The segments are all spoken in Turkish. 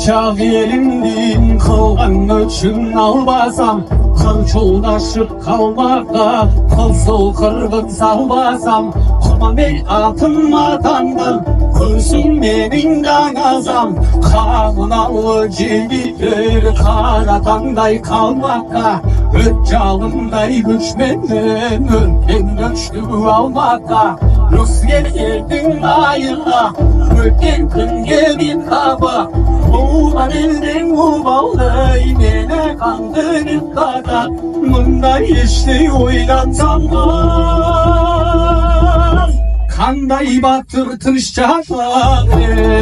Bıçak elimdin kılgan üçün albasam, kıl çoldaşıp kalmakta kılsıl kırgın salbasam, kuma ben atım atandım kılsın benim kanazam. Kanınalı cigitler karatандай kalmakta, öccalımday güç benden ülken göçtü almakta. Rus geldin ayıla öten kın gelin kaba, ulan elden uvalday mene kandırıp kata. Mında işte oylansam var, kanday batırtın şahane.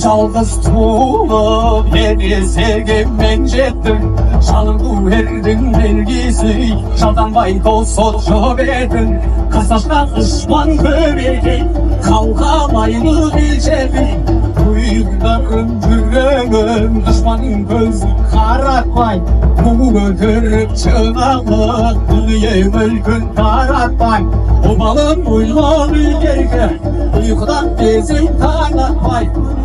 Жалғыз туылып ене sevgimмен жеттім, жалын өрдің белгісі жалданбай досот жоқ едің. Қазақта дұшпан көп екен, қалғалайлық елшедің, құйындағым жүрегім дұшпанның көзін қаратпай, бұл көтеріп шығалық дүние мүлкін таратпай. Обалым ойлап ілгерге ұйқыдан безін таң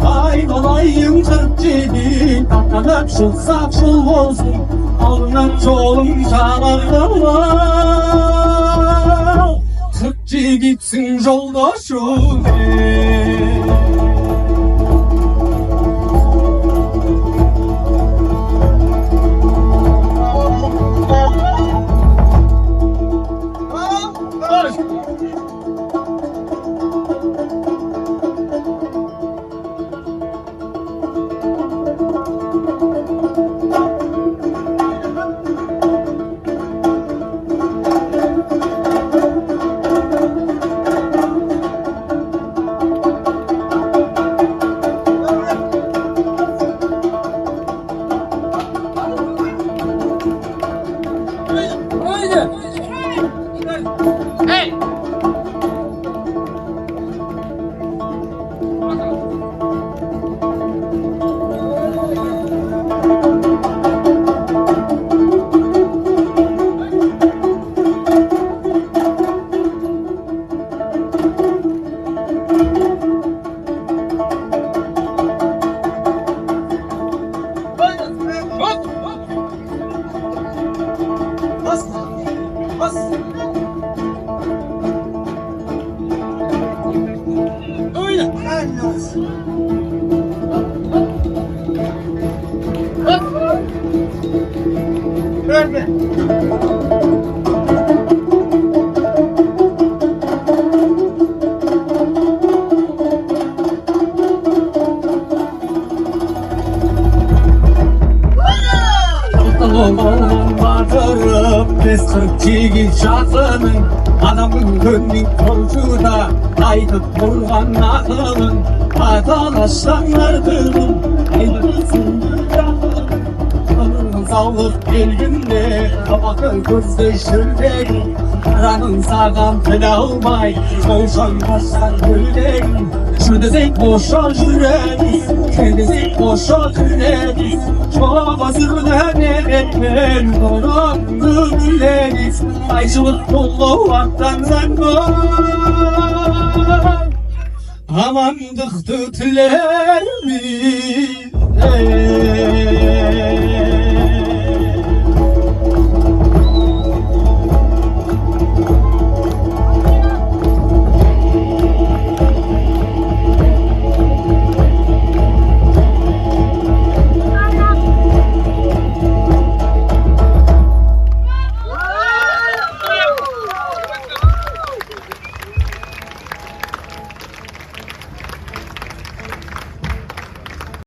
ayvalayım 47, tatlanıp şılsak şıl olsun, alınıp yolum canarlar. 47 gitsin yoldaşım. Batırıp biz 48 şahsının, adamın gönlü korkuda aydıp vurgan akılın. Atalaşanlar kılın, elbisini yakın, kanın sağlık gelginde kabakı gözde şürdeyin. Karanın sağdan feda olmay, soğuşan başlar güldeyin. Şürdezek boşa jüreniz, kendizek boşa küreniz. Çok hazırlan etmen, donandı bileniz. Ayçılık dolu vaktan zangon, amandık tütlerimiz.